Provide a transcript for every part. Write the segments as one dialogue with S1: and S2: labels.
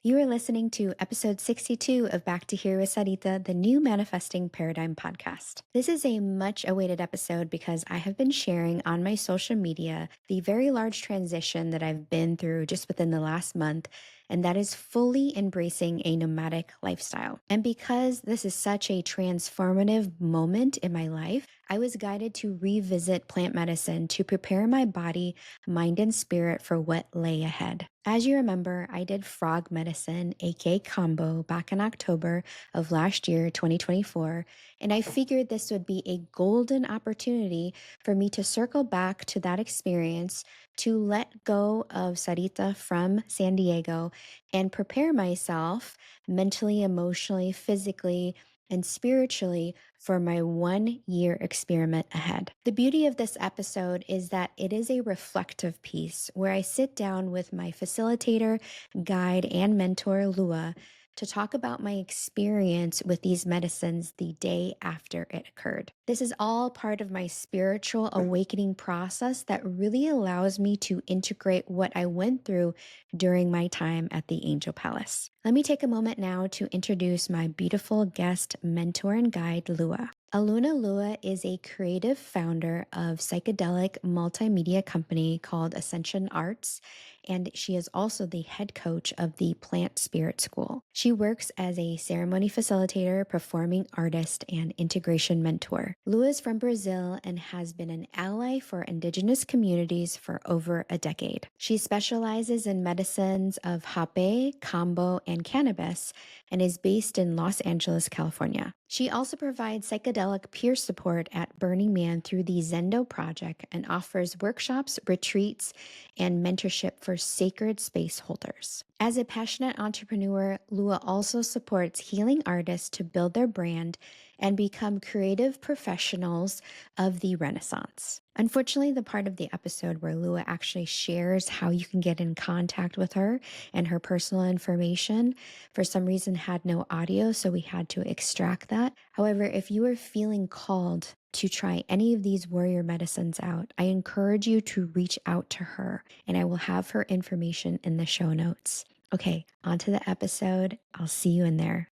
S1: You are listening to episode 62 of Back to Here with Sarita, the new Manifesting Paradigm podcast. This is a much awaited episode because I have been sharing on my social media the very large transition that I've been through just within the last month, and that is fully embracing a nomadic lifestyle. And because this is such a transformative moment in my life, I was guided to revisit plant medicine to prepare my body, mind, and spirit for what lay ahead. As you remember, I did frog medicine, aka Kambo, back in October of last year, 2024, and I figured this would be a golden opportunity for me to circle back to that experience, to let go of Sarita from San Diego and prepare myself mentally, emotionally, physically, and spiritually for my 1 year experiment ahead. The beauty of this episode is that it is a reflective piece where I sit down with my facilitator, guide, and mentor, Lua, to talk about my experience with these medicines the day after it occurred. This is all part of my spiritual awakening process that really allows me to integrate what I went through during my time at the Angel Palace. Let me take a moment now to introduce my beautiful guest, mentor, and guide, Lua. Aluna Lua is a creative founder of psychedelic multimedia company called Ascension Arts, and she is also the head coach of the Plant Spirit School. She works as a ceremony facilitator, performing artist, and integration mentor. Lua is from Brazil and has been an ally for indigenous communities for over a decade. She specializes in medicines of hape, kambo, and cannabis, and is based in Los Angeles, California. She also provides psychedelic peer support at Burning Man through the Zendo Project and offers workshops, retreats, and mentorship for sacred space holders. As a passionate entrepreneur, Lua also supports healing artists to build their brand and become creative professionals of the Renaissance. Unfortunately, the part of the episode where Lua actually shares how you can get in contact with her and her personal information, for some reason had no audio, so we had to extract that. However, if you are feeling called to try any of these warrior medicines out, I encourage you to reach out to her, and I will have her information in the show notes. Okay, on to the episode. I'll see you in there.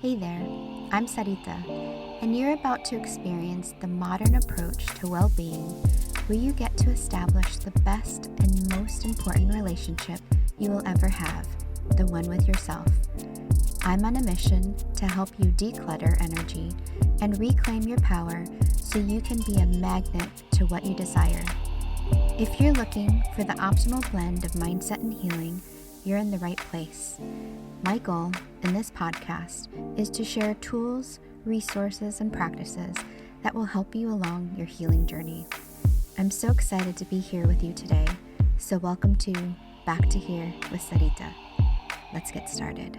S1: Hey there, I'm Sarita, and you're about to experience the modern approach to well-being, where you get to establish the best and most important relationship you will ever have, the one with yourself. I'm on a mission to help you declutter energy and reclaim your power so you can be a magnet to what you desire. If you're looking for the optimal blend of mindset and healing, you're in the right place. My goal in this podcast is to share tools, resources, and practices that will help you along your healing journey. I'm so excited to be here with you today, so welcome to Back to Here with Sarita. Let's get started.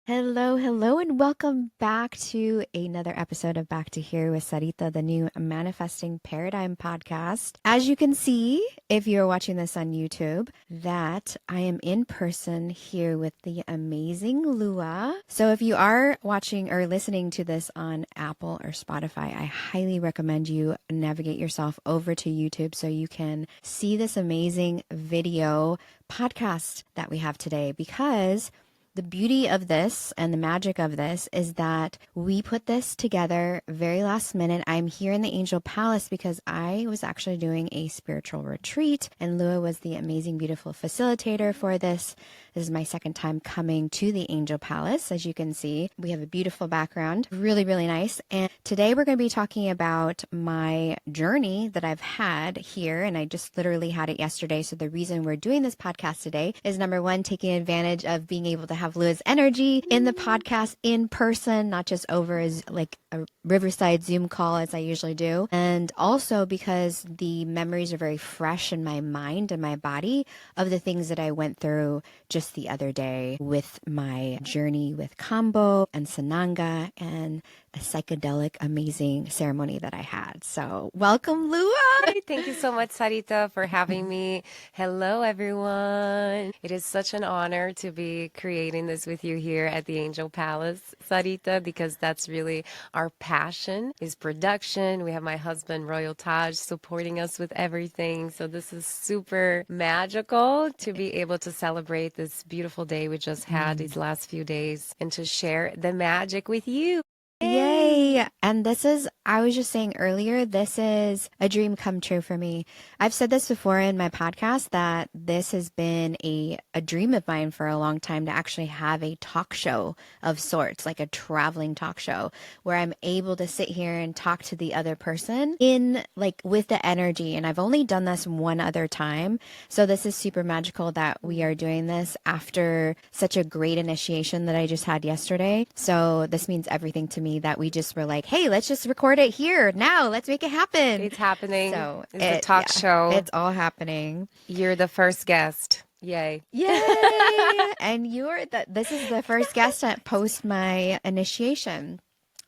S1: Hello, and welcome back to another episode of Back to Here with Sarita, the new Manifesting Paradigm podcast. As you can see, if you're watching this on YouTube, that I am in person here with the amazing Lua. So if you are watching or listening to this on Apple or Spotify, I highly recommend you navigate yourself over to YouTube so you can see this amazing video podcast that we have today, because the beauty of this and the magic of this is that we put this together very last minute. I'm here in the Angel Palace because I was actually doing a spiritual retreat, and Lua was the amazing, beautiful facilitator for this. This is my second time coming to the Angel Palace. As you can see, we have a beautiful background, really, really nice. And today we're going to be talking about my journey that I've had here, and I just literally had it yesterday. So the reason we're doing this podcast today is, number one, taking advantage of being able to have Lua's energy in the podcast in person, not just over as like a Riverside Zoom call as I usually do. And also because the memories are very fresh in my mind and my body of the things that I went through just the other day with my journey with Kambo and Sananga, and a psychedelic, amazing ceremony that I had. So welcome, Lua.
S2: Thank you so much, Sarita, for having me. Hello, everyone. It is such an honor to be creating this with you here at the Angel Palace, Sarita, because that's really our passion is production. We have my husband, Royal Taj, supporting us with everything. So this is super magical to be able to celebrate this beautiful day we just had these last few days and to share the magic with you.
S1: Yay! And I was just saying earlier, this is a dream come true for me. I've said this before in my podcast that this has been a dream of mine for a long time to actually have a talk show of sorts, like a traveling talk show where I'm able to sit here and talk to the other person with the energy. And I've only done this one other time. So this is super magical that we are doing this after such a great initiation that I just had yesterday. So this means everything to me that we just were like, hey, let's just record it here now. Let's make it happen.
S2: It's happening.
S1: So
S2: it's a talk show.
S1: It's all happening.
S2: You're the first guest. Yay.
S1: Yay. And this is the first guest at post my initiation.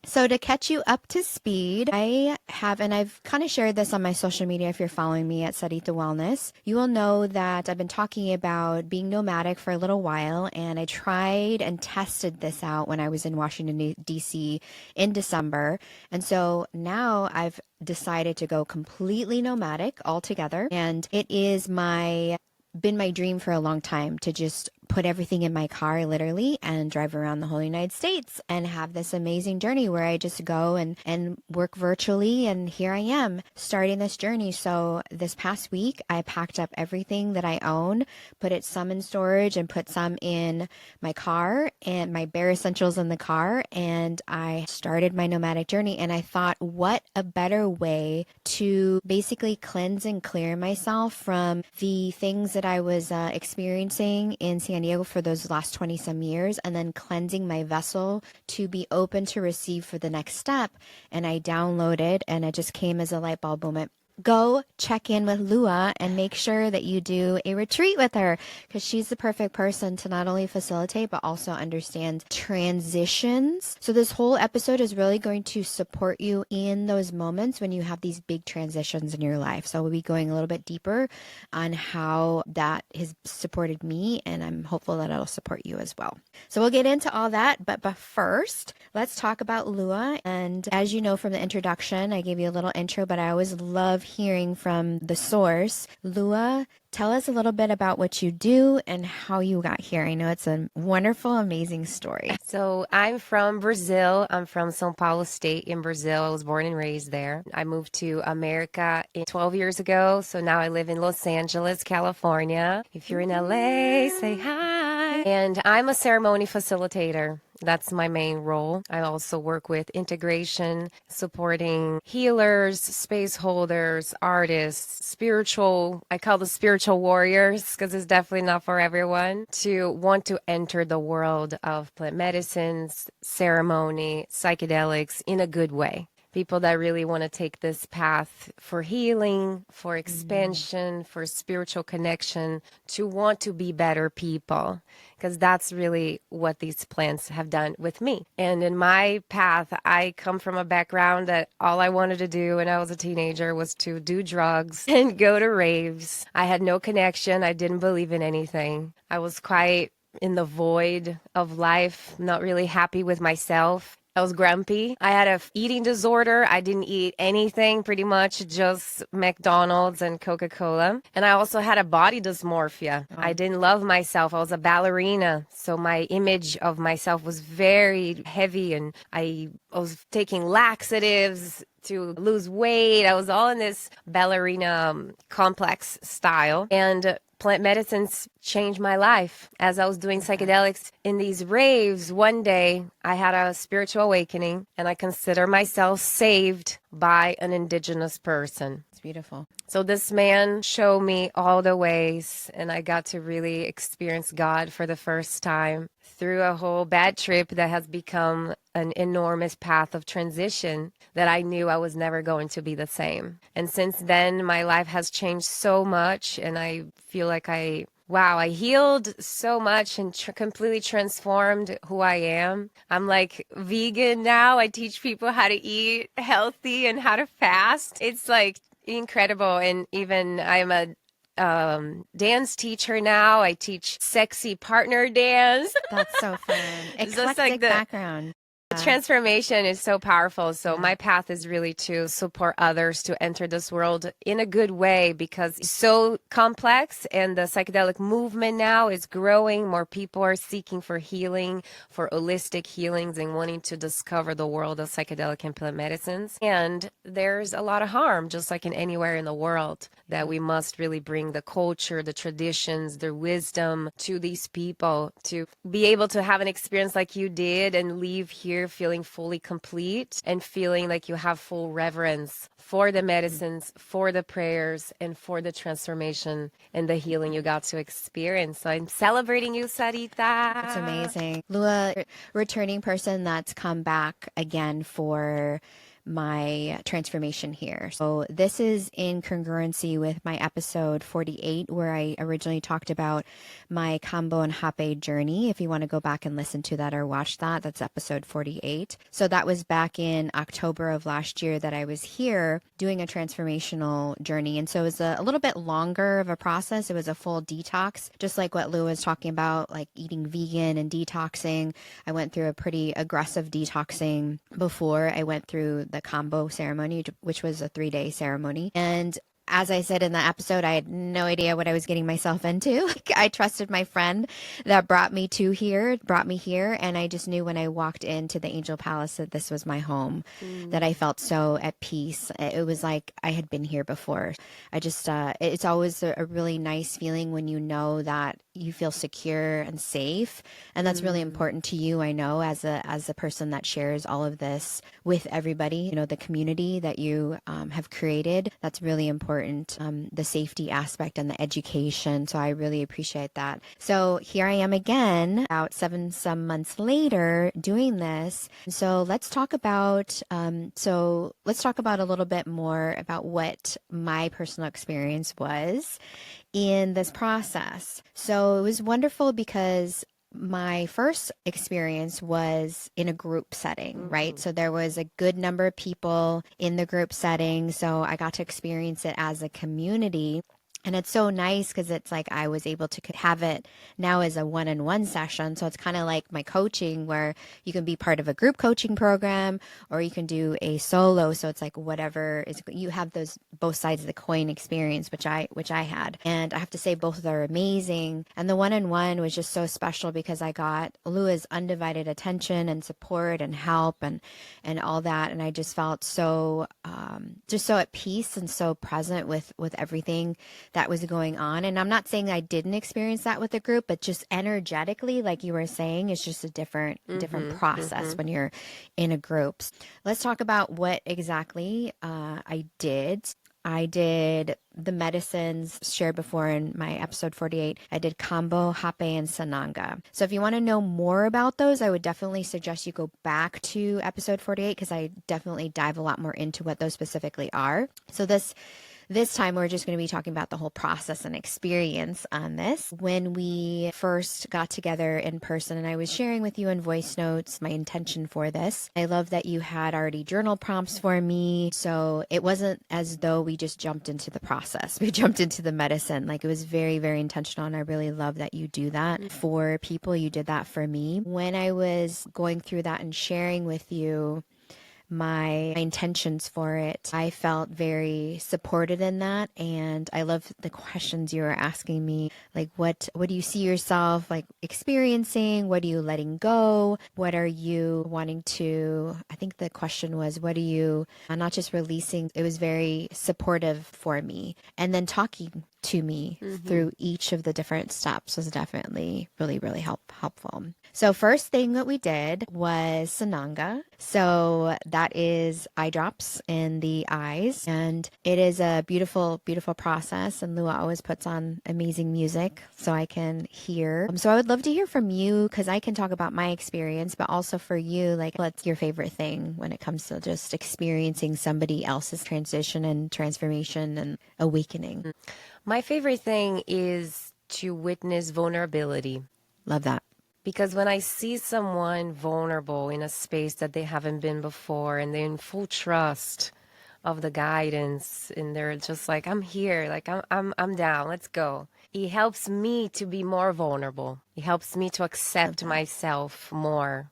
S1: So to catch you up to speed, and I've kind of shared this on my social media if you're following me at Sarita Wellness, you will know that I've been talking about being nomadic for a little while, and I tried and tested this out when I was in Washington, D.C. in December. And so now I've decided to go completely nomadic altogether, and it is been my dream for a long time to just put everything in my car literally and drive around the whole United States and have this amazing journey where I just go and work virtually. And here I am starting this journey. So this past week, I packed up everything that I own, put some in storage and put some in my car and my bare essentials in the car. And I started my nomadic journey. And I thought, what a better way to basically cleanse and clear myself from the things that I was experiencing in San Diego for those last 20 some years, and then cleansing my vessel to be open to receive for the next step. And I downloaded, and it just came as a light bulb moment. Go check in with Lua and make sure that you do a retreat with her, because she's the perfect person to not only facilitate but also understand transitions. So this whole episode is really going to support you in those moments when you have these big transitions in your life. So we'll be going a little bit deeper on how that has supported me, and I'm hopeful that it'll support you as well. So we'll get into all that, but first, let's talk about Lua. And as you know from the introduction, I gave you a little intro, but I always love hearing from the source. Lua, tell us a little bit about what you do and how you got here. I know it's a wonderful, amazing story.
S2: So I'm from Brazil. I'm from São Paulo state in Brazil. I was born and raised there. I moved to America 12 years ago. So now I live in Los Angeles, California. If you're in LA, say hi. And I'm a ceremony facilitator. That's my main role. I also work with integration, supporting healers, space holders, artists, I call the spiritual warriors, because it's definitely not for everyone, to want to enter the world of plant medicines, ceremony, psychedelics in a good way. People that really want to take this path for healing, for expansion, for spiritual connection, to want to be better people, because that's really what these plants have done with me. And in my path, I come from a background that all I wanted to do when I was a teenager was to do drugs and go to raves. I had no connection. I didn't believe in anything. I was quite in the void of life, not really happy with myself. I was grumpy. I had a eating disorder. I didn't eat anything, pretty much just McDonald's and Coca-Cola. And I also had a body dysmorphia.
S1: Oh.
S2: I didn't love myself. I was a ballerina. So my image of myself was very heavy, and I was taking laxatives to lose weight. I was all in this ballerina complex style. And plant medicines changed my life. As I was doing psychedelics in these raves, one day I had a spiritual awakening, and I consider myself saved by an indigenous person.
S1: It's beautiful.
S2: So this man showed me all the ways, and I got to really experience God for the first time through a whole bad trip that has become an enormous path of transition that I knew I was never going to be the same. And since then, my life has changed so much, and I feel like I Wow, I healed so much and completely transformed who I am. I'm like vegan now. I teach people how to eat healthy and how to fast. It's like incredible. And even I'm a dance teacher now. I teach sexy partner dance.
S1: That's so fun.
S2: It's just like
S1: Eclectic background.
S2: the transformation is so powerful. So
S1: Yeah.
S2: my path is really to support others to enter this world in a good way because it's so complex and the psychedelic movement now is growing. More people are seeking for healing, for holistic healings and wanting to discover the world of psychedelic and plant medicines. And there's a lot of harm, just like in anywhere in the world, that we must really bring the culture, the traditions, the wisdom to these people to be able to have an experience like you did and leave here feeling fully complete and feeling like you have full reverence for the medicines, for the prayers, and for the transformation and the healing you got to experience. So I'm celebrating you, Sarita.
S1: That's amazing. Lua, returning person that's come back again for my transformation here. So this is in congruency with my episode 48, where I originally talked about my Kambo and Hape journey. If you want to go back and listen to that or watch that, that's episode 48. So that was back in October of last year that I was here doing a transformational journey. And so it was a little bit longer of a process. It was a full detox, just like what Lou was talking about, like eating vegan and detoxing. I went through a pretty aggressive detoxing before I went through the Kambo ceremony, which was a 3-day ceremony. And as I said in the episode, I had no idea what I was getting myself into. I trusted my friend that brought me here. And I just knew when I walked into the Angel Palace that this was my home, that I felt so at peace. It was like I had been here before. I just, it's always a really nice feeling when you know that you feel secure and safe. And that's really important to you, I know, as a person that shares all of this with everybody, you know, the community that you have created. That's really important. The safety aspect and the education. So I really appreciate that. So here I am again, about some months later doing this. So let's talk about, a little bit more about what my personal experience was in this process. So it was wonderful because my first experience was in a group setting, right? So there was a good number of people in the group setting. So I got to experience it as a community. And it's so nice because it's like I was able to have it now as a one-on-one session. So it's kind of like my coaching where you can be part of a group coaching program or you can do a solo. So it's like whatever is, you have those both sides of the coin experience, which I had. And I have to say both are amazing. And the one-on-one was just so special because I got Lua's undivided attention and support and help and all that. And I just felt so at peace and so present with everything that was going on. And I'm not saying I didn't experience that with the group, but just energetically, like you were saying, it's just a different process when you're in a group. Let's talk about what exactly I did. I did the medicines shared before in my episode 48. I did Kambo, Hape, and Sananga. So if you want to know more about those, I would definitely suggest you go back to episode 48 because I definitely dive a lot more into what those specifically are. So this time, we're just going to be talking about the whole process and experience on this. When we first got together in person, and I was sharing with you in voice notes my intention for this, I love that you had already journal prompts for me. So it wasn't as though we just jumped into the process. We jumped into the medicine. Like it was very, very intentional. And I really love that you do that for people. You did that for me. When I was going through that and sharing with you my intentions for it, I felt very supported in that. And I love the questions you were asking me, like what do you see yourself like experiencing? What are you letting go? What are you wanting to, I think the question was, what are you not just releasing? It was very supportive for me. And then talking to me through each of the different steps was definitely really, really helpful. So first thing that we did was Sananga. So that is eye drops in the eyes. And it is a beautiful, beautiful process. And Lua always puts on amazing music so I can hear. So I would love to hear from you because I can talk about my experience, but also for you, like what's your favorite thing when it comes to just experiencing somebody else's transition and transformation and awakening?
S2: My favorite thing is to witness vulnerability.
S1: Love that.
S2: Because when I see someone vulnerable in a space that they haven't been before and they're in full trust of the guidance and they're just like, I'm here, like I'm down, let's go. It helps me to be more vulnerable. It helps me to accept myself more.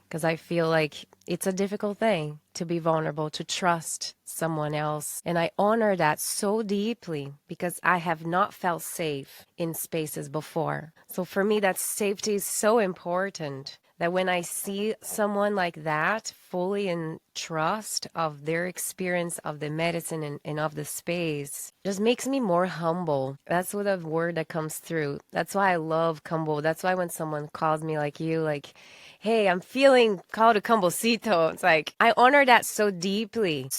S2: Because I feel like it's a difficult thing to be vulnerable, to trust someone else. And I honor that so deeply because I have not felt safe in spaces before. So for me, that safety is so important that when I see someone like that, fully in trust of their experience of the medicine and of the space, just makes me more humble. That's what a word that comes through. That's why I love Kambo. That's why when someone calls me like you, like, hey, I'm feeling called to Kambosito. It's like, I honor that so deeply,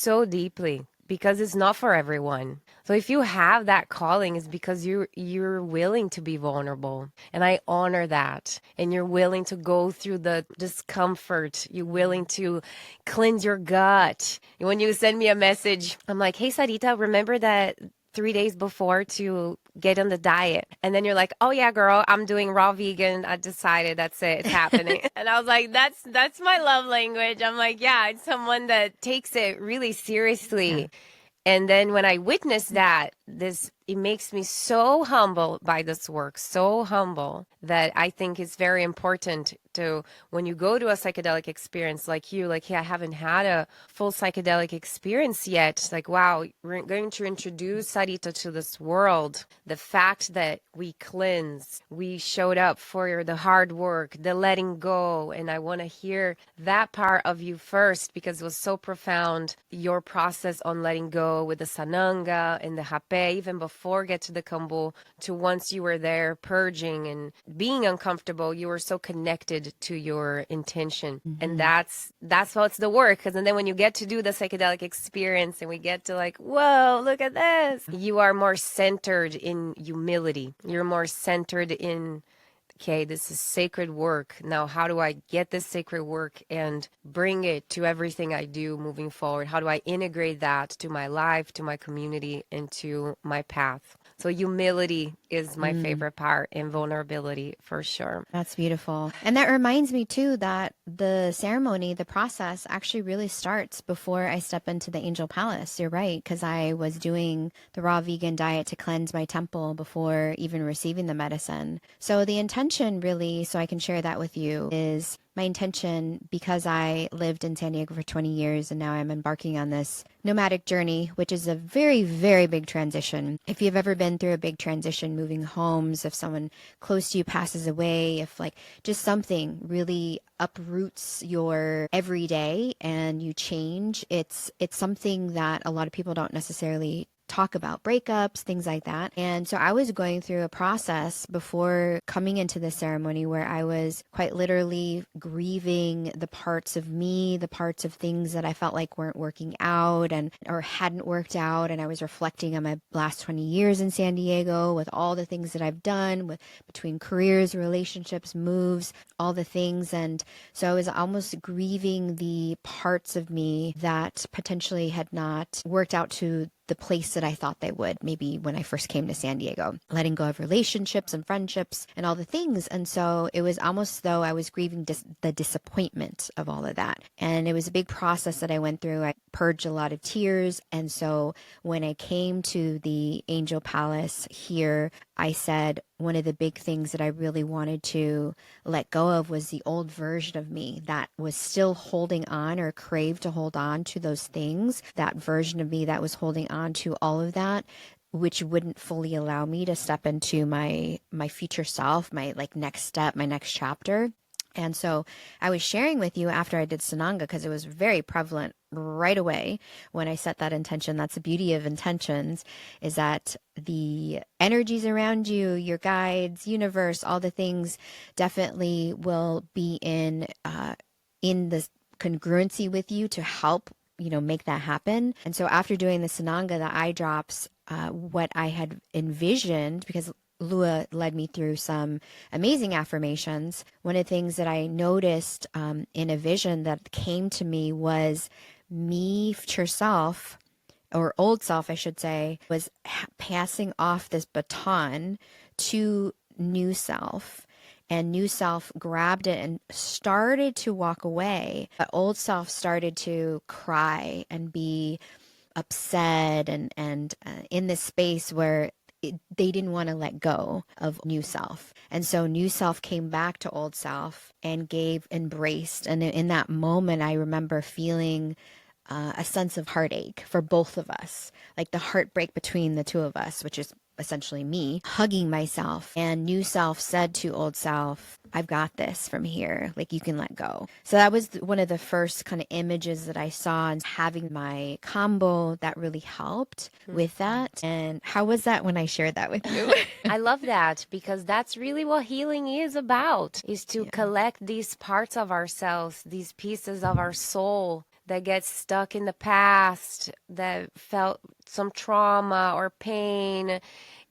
S2: because it's not for everyone. So if you have that calling, it's because you're willing to be vulnerable. And I honor that. And you're willing to go through the discomfort. You're willing to cleanse your gut. When you send me a message, I'm like, hey, Sarita, remember that 3 days before to get on the diet. And then you're like, oh yeah, girl, I'm doing raw vegan. I decided that's it. It's happening. And I was like, that's my love language. I'm like, yeah, it's someone that takes it really seriously. Yeah. And then when I witnessed that, it makes me so humble by this work, so humble that I think it's very important to, when you go to a psychedelic experience like you, like, hey, I haven't had a full psychedelic experience yet. It's like, wow, we're going to introduce Sarita to this world. The fact that we cleanse, we showed up for the hard work, the letting go. And I want to hear that part of you first because it was so profound, your process on letting go with the sananga and the hape, even before get to the Kambo, to once you were there purging and being uncomfortable, you were so connected to your intention. And that's what's the work. Because then when you get to do the psychedelic experience and we get to like, whoa, look at this, you are more centered in humility. You're more centered in, okay, this is sacred work. Now, how do I get this sacred work and bring it to everything I do moving forward? How do I integrate that to my life, to my community, and to my path? So humility is my favorite part, and vulnerability for sure.
S1: That's beautiful. And that reminds me too that the ceremony, the process actually really starts before I step into the Angel Palace. You're right, because I was doing the raw vegan diet to cleanse my temple before even receiving the medicine. So the intention really, so I can share that with you, is my intention, because I lived in San Diego for 20 years and now I'm embarking on this nomadic journey, which is a very, very big transition. If you've ever been through a big transition, moving homes, if someone close to you passes away, if like just something really uproots your everyday and you change, it's something that a lot of people don't necessarily talk about, breakups, things like that. And so I was going through a process before coming into the ceremony where I was quite literally grieving the parts of me, the parts of things that I felt like weren't working out or hadn't worked out. And I was reflecting on my last 20 years in San Diego with all the things that I've done with between careers, relationships, moves, all the things. And so I was almost grieving the parts of me that potentially had not worked out to the place that I thought they would, maybe when I first came to San Diego, letting go of relationships and friendships and all the things. And so it was almost though I was grieving the disappointment of all of that. And it was a big process that I went through. I purged a lot of tears. And so when I came to the Angel Palace here, I said one of the big things that I really wanted to let go of was the old version of me that was still holding on or craved to hold on to those things, that version of me that was holding on to all of that, which wouldn't fully allow me to step into my future self, my like next step, my next chapter. And so I was sharing with you after I did Sananga because it was very prevalent right away when I set that intention. That's the beauty of intentions, is that the energies around you, your guides, universe, all the things definitely will be in this congruency with you to help, make that happen. And so after doing the Sananga, the eye drops, what I had envisioned, because Lua led me through some amazing affirmations. One of the things that I noticed in a vision that came to me was me, future self, or old self, I should say, was passing off this baton to new self. And new self grabbed it and started to walk away. But old self started to cry and be upset and in this space where they didn't want to let go of new self. And so new self came back to old self and embraced. And in that moment, I remember feeling a sense of heartache for both of us, like the heartbreak between the two of us, which is essentially me hugging myself. And new self said to old self, I've got this from here. Like, you can let go. So that was one of the first kind of images that I saw, and having my Kambo that really helped with that. And how was that when I shared that with you?
S2: I love that, because that's really what healing is about, is to collect these parts of ourselves, these pieces of our soul that get stuck in the past, that felt some trauma or pain,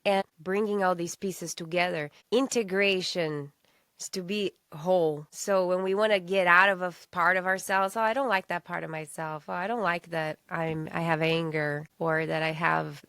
S2: and bringing all these pieces together. Integration is to be whole. So when we want to get out of a part of ourselves, oh, I don't like that part of myself. Oh, I don't like that I have anger, or that I have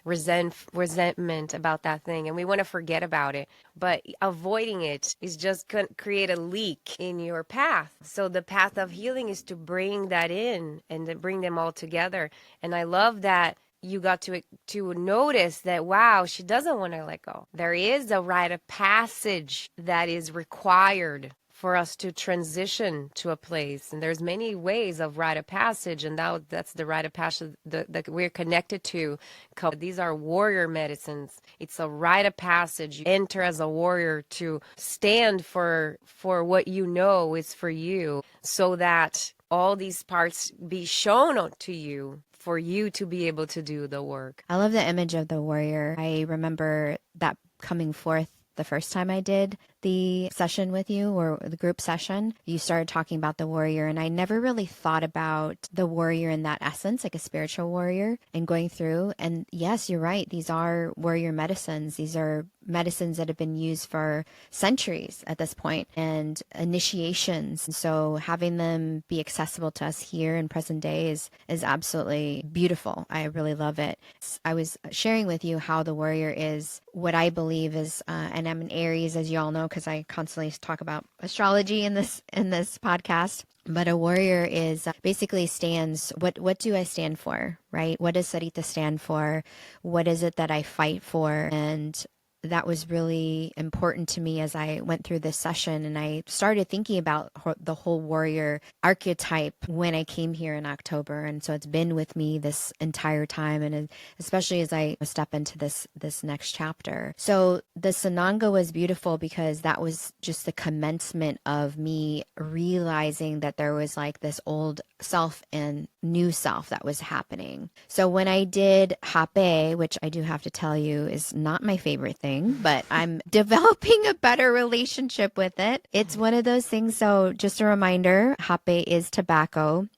S2: resentment about that thing, and we want to forget about it. But avoiding it is just going to create a leak in your path. So the path of healing is to bring that in and to bring them all together. And I love that you got to notice that, wow, she doesn't want to let go. There is a rite of passage that is required for us to transition to a place. And there's many ways of rite of passage, and that's the rite of passage that we're connected to. These are warrior medicines. It's a rite of passage. You enter as a warrior to stand for what you know is for you, so that all these parts be shown to you for you to be able to do the work.
S1: I love the image of the warrior. I remember that coming forth the first time I did the session with you, or the group session. You started talking about the warrior, and I never really thought about the warrior in that essence, like a spiritual warrior, and going through. And yes, you're right. These are warrior medicines. These are medicines that have been used for centuries at this point, and initiations. And so having them be accessible to us here in present day is absolutely beautiful. I really love it. I was sharing with you how the warrior is what I believe is, and I'm an Aries, as you all know, because I constantly talk about astrology in this podcast. But a warrior is basically stands, what do I stand for, right? What does Sarita stand for? What is it that I fight for? And that was really important to me as I went through this session, and I started thinking about the whole warrior archetype when I came here in October. And so it's been with me this entire time, and especially as I step into this next chapter. So the Sananga was beautiful because that was just the commencement of me realizing that there was like this old self and new self that was happening. So when I did Hape, which I do have to tell you is not my favorite thing, but I'm developing a better relationship with it. It's one of those things. So just a reminder, Hape is tobacco,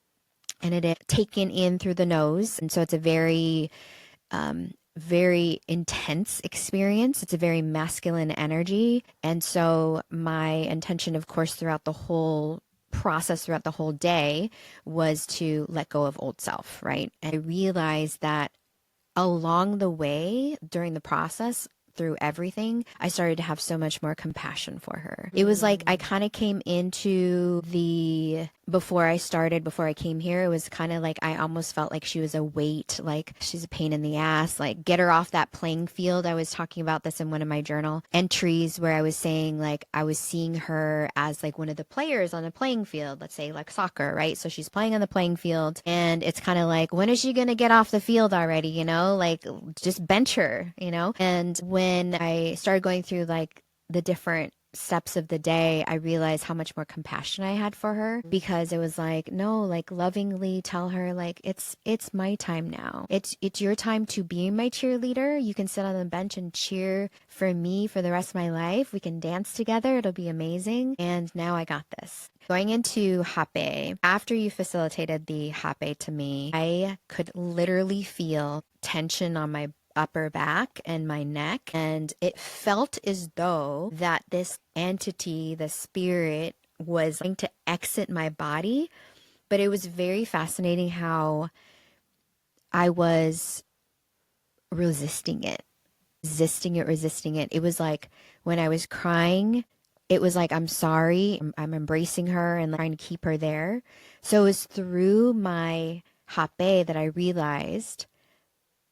S1: and it is taken in through the nose. And so it's a very very intense experience. It's a very masculine energy. And so my intention, of course, throughout the whole process, throughout the whole day, was to let go of old self, right? And I realized that along the way, during the process, through everything, I started to have so much more compassion for her. It was like I kind of came into before I came here, it was kind of like I almost felt like she was a weight, like she's a pain in the ass, like get her off that playing field. I was talking about this in one of my journal entries where I was saying like I was seeing her as like one of the players on the playing field, let's say like soccer, right? So she's playing on the playing field, and it's kind of like, when is she going to get off the field already? You know, like just bench her, you know? And when I started going through like the different steps of the day, I realized how much more compassion I had for her, because it was like, no, like lovingly tell her like it's my time now. It's your time to be my cheerleader. You can sit on the bench and cheer for me for the rest of my life. We can dance together. It'll be amazing. And now I got this. Going into Hape, after you facilitated the Hape to me, I could literally feel tension on my upper back and my neck, and it felt as though that this entity, the spirit, was going to exit my body. But it was very fascinating how I was resisting it. resisting it. It was like when I was crying, it was like, I'm sorry. I'm embracing her and trying to keep her there. So it was through my hape that I realized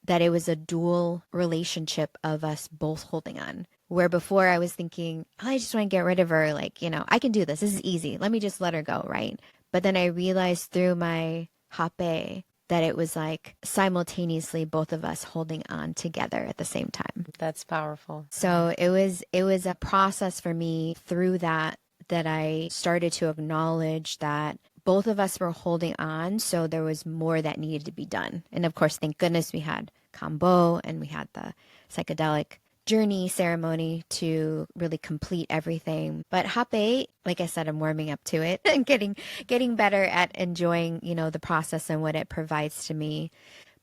S1: that it was a dual relationship of us both holding on. Where before I was thinking, oh, I just want to get rid of her. Like, I can do this. This is easy. Let me just let her go, right? But then I realized through my hape that it was like simultaneously both of us holding on together at the same time.
S2: That's powerful.
S1: So it was a process for me through that I started to acknowledge that both of us were holding on, so there was more that needed to be done. And of course, thank goodness we had Kambo and we had the psychedelic journey ceremony to really complete everything. But hape, like I said, I'm warming up to it and getting better at enjoying, the process and what it provides to me.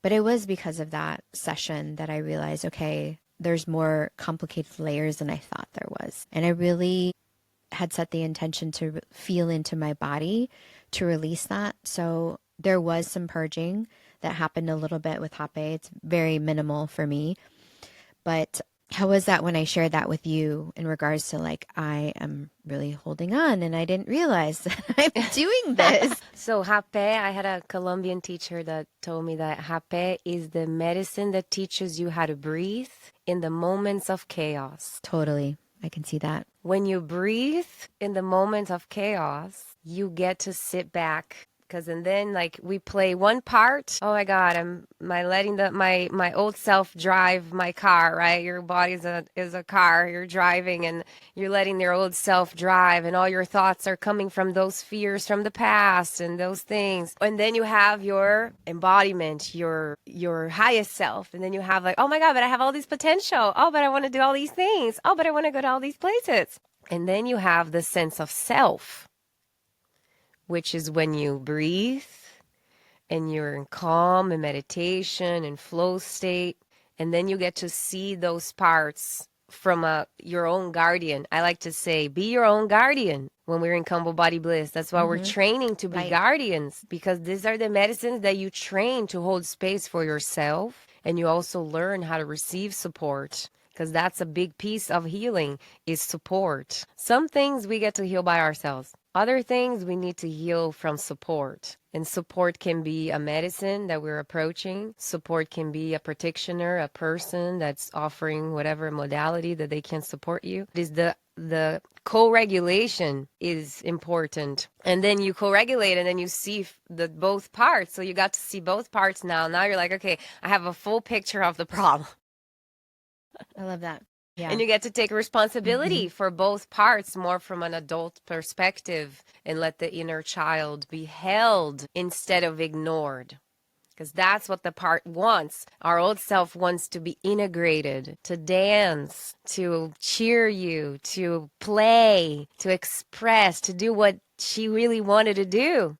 S1: But it was because of that session that I realized, okay, there's more complicated layers than I thought there was. And I really had set the intention to feel into my body to release that. So there was some purging that happened a little bit with hape. It's very minimal for me. But how was that when I shared that with you in regards to like, I am really holding on and I didn't realize that I'm doing this?
S2: So hape, I had a Colombian teacher that told me that hape is the medicine that teaches you how to breathe in the moments of chaos.
S1: Totally. I can see that.
S2: When you breathe in the moments of chaos, you get to sit back. And then like we play one part. Oh my God, I'm letting my old self drive my car, right? Your body is a car. You're driving and you're letting your old self drive, and all your thoughts are coming from those fears from the past and those things. And then you have your embodiment, your highest self. And then you have like, oh my God, but I have all this potential. Oh, but I want to do all these things. Oh, but I want to go to all these places. And then you have the sense of self, which is when you breathe and you're in calm and meditation and flow state. And then you get to see those parts from your own guardian. I like to say, be your own guardian when we're in Kambo Body Bliss. That's why we're training to be guardians, because these are the medicines that you train to hold space for yourself. And you also learn how to receive support, because that's a big piece of healing, is support. Some things we get to heal by ourselves. Other things we need to heal from support. And support can be a medicine that we're approaching. Support can be a practitioner, a person that's offering whatever modality that they can support you. It is the co-regulation is important. And then you co-regulate and then you see the both parts. So you got to see both parts now. Now you're like, okay, I have a full picture of the problem.
S1: I love that. Yeah.
S2: And you get to take responsibility for both parts more from an adult perspective and let the inner child be held instead of ignored. Because that's what the part wants. Our old self wants to be integrated, to dance, to cheer you, to play, to express, to do what she really wanted to do.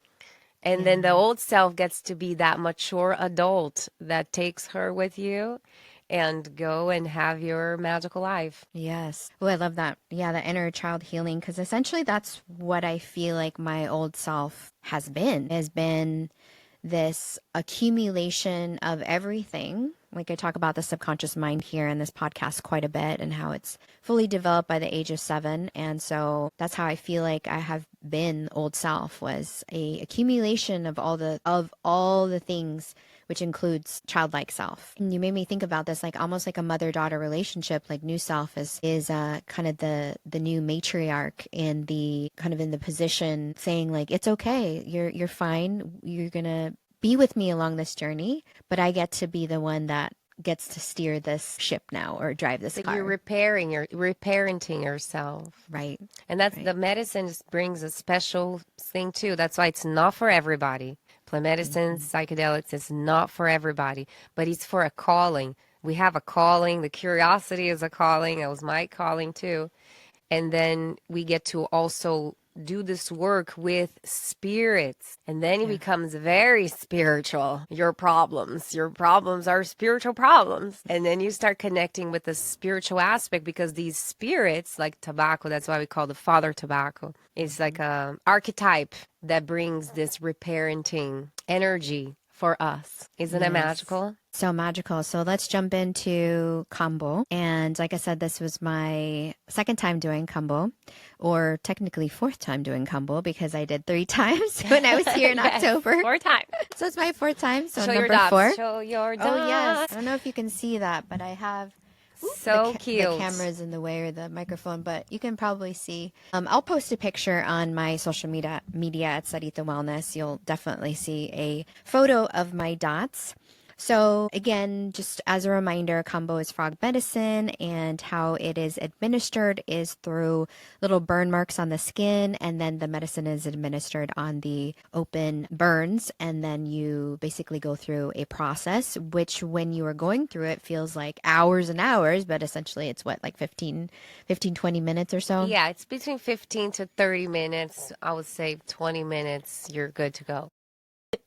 S2: And then the old self gets to be that mature adult that takes her with you and go and have your magical life.
S1: Yes. Oh, I love that. Yeah, the inner child healing, because essentially that's what I feel like my old self has been this accumulation of everything. Like I talk about the subconscious mind here in this podcast quite a bit and how it's fully developed by the age of 7. And so that's how I feel like I have been old self, was a accumulation of all the things, which includes childlike self. And you made me think about this, like almost like a mother-daughter relationship. Like new self is kind of the new matriarch in the position saying like, it's okay, you're fine, you're gonna be with me along this journey, but I get to be the one that gets to steer this ship now or drive this car.
S2: You're reparenting yourself.
S1: Right.
S2: And that's the medicine brings a special thing too. That's why it's not for everybody. Plant medicines, psychedelics, it's not for everybody, but it's for a calling. We have a calling. The curiosity is a calling. It was my calling too. And then we get to also do this work with spirits. And then it becomes very spiritual. Your problems are spiritual problems. And then you start connecting with the spiritual aspect, because these spirits, like tobacco, that's why we call the father tobacco, is like a archetype that brings this reparenting energy for us. Isn't it
S1: Yes.
S2: magical?
S1: So magical. So let's jump into Kambo. And like I said, this was my second time doing Kambo, or technically fourth time doing Kambo because I did 3 times when I was here in
S2: Yes,
S1: October.
S2: 4 times.
S1: So it's my fourth time. So
S2: Show your
S1: number 4.
S2: dots. Show your dots.
S1: Oh, yes. I don't know if you can see that, but I have
S2: So
S1: the
S2: cute.
S1: camera's in the way, or the microphone, but you can probably see. I'll post a picture on my social media at Sarita Wellness. You'll definitely see a photo of my dots. So again, just as a reminder, Kambo is frog medicine, and how it is administered is through little burn marks on the skin, and then the medicine is administered on the open burns, and then you basically go through a process, which when you are going through it feels like hours and hours, but essentially it's what, like 20 minutes or so?
S2: Yeah, it's between 15 to 30 minutes. I would say 20 minutes, you're good to go.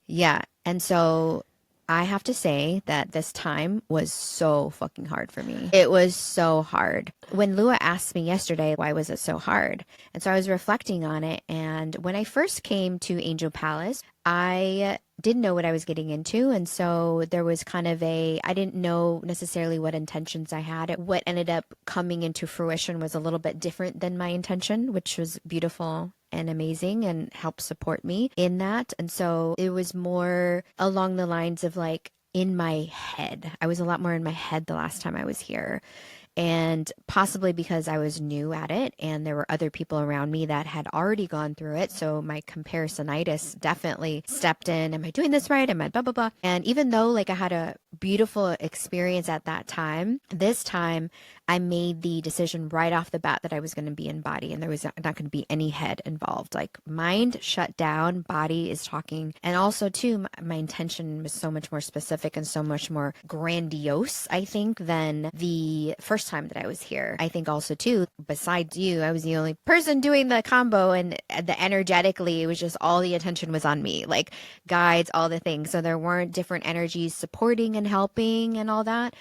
S1: Yeah. And so I have to say that this time was so fucking hard for me. It was so hard. When Lua asked me yesterday, why was it so hard? And so I was reflecting on it. And when I first came to Angel Palace, I didn't know what I was getting into. And so there was kind of I didn't know necessarily what intentions I had. What ended up coming into fruition was a little bit different than my intention, which was beautiful and amazing and helped support me in that. And so it was more along the lines of like in my head. I was a lot more in my head the last time I was here. And possibly because I was new at it and there were other people around me that had already gone through it. So my comparisonitis definitely stepped in. Am I doing this right? Am I blah, blah, blah? And even though like I had a beautiful experience at that time, this time I made the decision right off the bat that I was going to be in body and there was not going to be any head involved. Like mind shut down, body is talking. And also too, my intention was so much more specific and so much more grandiose, I think, than the first time that I was here. I think also too, besides you, I was the only person doing the combo, and the energetically, it was just all the attention was on me, like guides, all the things. So there weren't different energies supporting and helping and all that.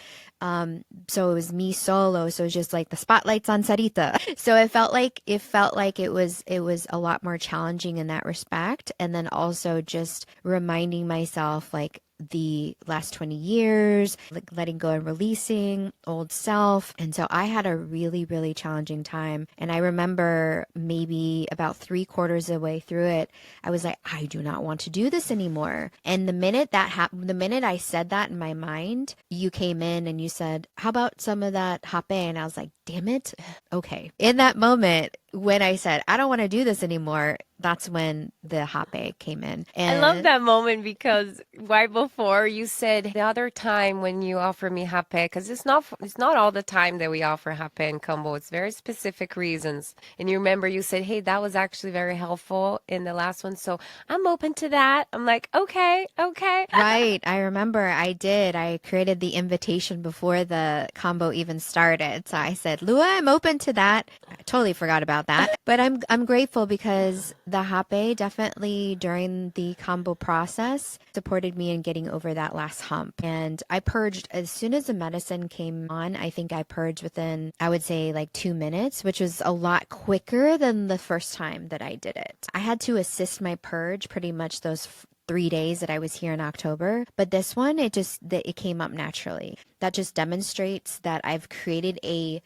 S1: So it was me solo. So it was just like the spotlights on Sarita. So it felt like it was a lot more challenging in that respect. And then also just reminding myself like the last 20 years, like letting go and releasing old self. And so I had a really, really challenging time. And I remember maybe about 3/4 of the way through it, I was like, I do not want to do this anymore. And the minute that happened, the minute I said that in my mind, you came in and you said, how about some of that hape? And I was like, damn it. Okay. In that moment, when I said, I don't want to do this anymore, that's when the hape came in.
S2: I love that moment because right before you said the other time when you offer me hape, because it's not all the time that we offer hape and combo. It's very specific reasons. And you remember you said, hey, that was actually very helpful in the last one. So I'm open to that. I'm like, okay.
S1: Right. I remember I did. I created the invitation before the combo even started. So I said, Lua, I'm open to that. I totally forgot about that. But I'm grateful because the hape definitely during the combo process supported me in getting over that last hump. And I purged as soon as the medicine came on. I think I purged within, I would say, like 2 minutes, which was a lot quicker than the first time that I did it. I had to assist my purge pretty much those 3 days that I was here in October. But this one, it came up naturally. That just demonstrates that I've created a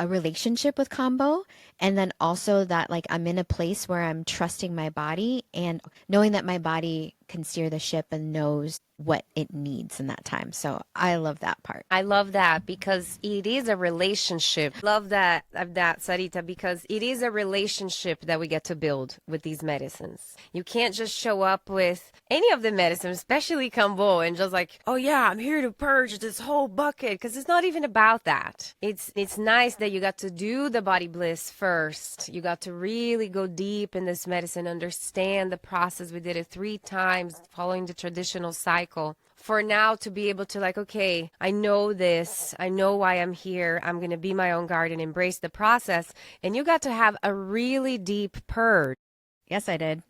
S1: relationship with Kambo, and then also that like I'm in a place where I'm trusting my body and knowing that my body can steer the ship and knows what it needs in that time. So I love that part.
S2: I love that because it is a relationship. Love that Sarita, because it is a relationship that we get to build with these medicines. You can't just show up with any of the medicines, especially Kambo, and just like, oh yeah, I'm here to purge this whole bucket, because it's not even about that. It's nice that you got to do the body bliss first. You got to really go deep in this medicine, understand the process. We did it 3 times following the traditional cycle. For now to be able to like, okay, I know this, I know why I'm here, I'm going to be my own guard and embrace the process. And you got to have a really deep purge.
S1: Yes, I did.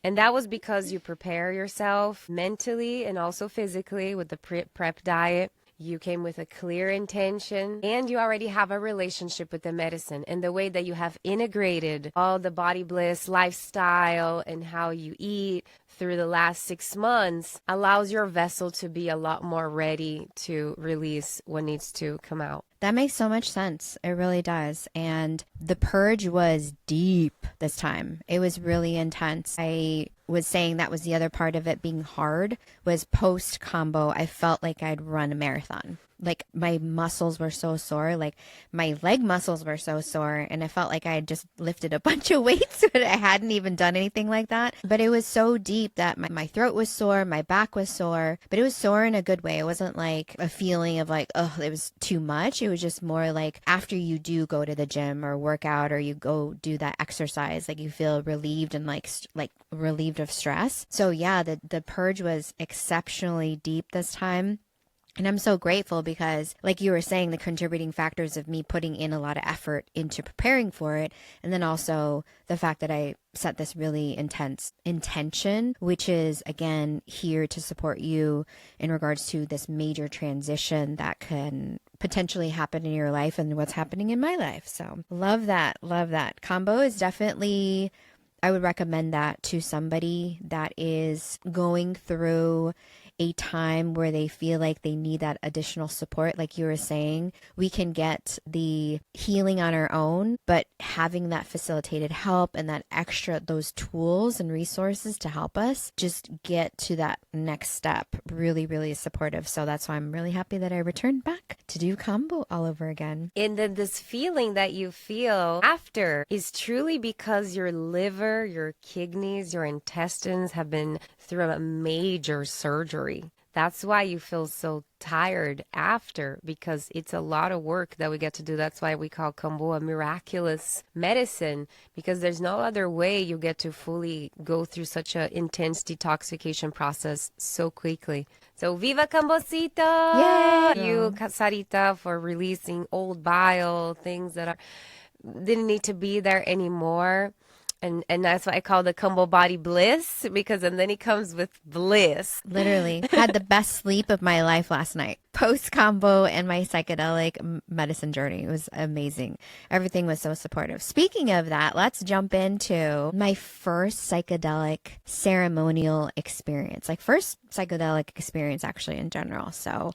S2: And that was because you prepare yourself mentally and also physically with the prep diet. You came with a clear intention, and you already have a relationship with the medicine, and the way that you have integrated all the body bliss lifestyle and how you eat through the last 6 months allows your vessel to be a lot more ready to release what needs to come out.
S1: That makes so much sense. It really does. And the purge was deep this time. It was really intense. I was saying that was the other part of it being hard was post Kambo. I felt like I'd run a marathon. Like my muscles were so sore, like my leg muscles were so sore, and I felt like I had just lifted a bunch of weights, but I hadn't even done anything like that. But it was so deep that my throat was sore, my back was sore, but it was sore in a good way. It wasn't like a feeling of like, oh, it was too much. It was just more like after you do go to the gym or work out or you go do that exercise, like you feel relieved and like relieved of stress. So yeah, the purge was exceptionally deep this time. And I'm so grateful because, like you were saying, the contributing factors of me putting in a lot of effort into preparing for it. And then also the fact that I set this really intense intention, which is, again, here to support you in regards to this major transition that can potentially happen in your life and what's happening in my life. So love that. Love that. Kambo is definitely, I would recommend that to somebody that is going through a time where they feel like they need that additional support. Like you were saying, we can get the healing on our own, but having that facilitated help and that extra, those tools and resources to help us just get to that next step really, really supportive. So that's why I'm really happy that I returned back to do Kambo all over again.
S2: And then this feeling that you feel after is truly because your liver, your kidneys, your intestines have been through a major surgery. That's why you feel so tired after, because it's a lot of work that we get to do. That's why we call Kambo a miraculous medicine, because there's no other way you get to fully go through such an intense detoxification process so quickly. So viva Kambosita!
S1: Yay!
S2: You, Sarita, for releasing old bile, things that didn't need to be there anymore. And that's why I call the Kambo body bliss, because and then he comes with bliss.
S1: Literally had the best sleep of my life last night. Post Kambo and my psychedelic medicine journey. It was amazing. Everything was so supportive. Speaking of that, let's jump into my first psychedelic ceremonial experience. Like first psychedelic experience actually in general. So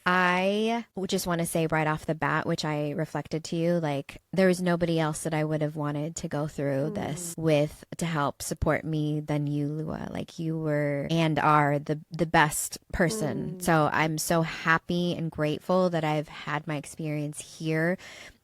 S1: I just want to say right off the bat, which I reflected to you, like there was nobody else that I would have wanted to go through this with to help support me than you, Lua. Like you were and are the best person. So I'm so happy and grateful that I've had my experience here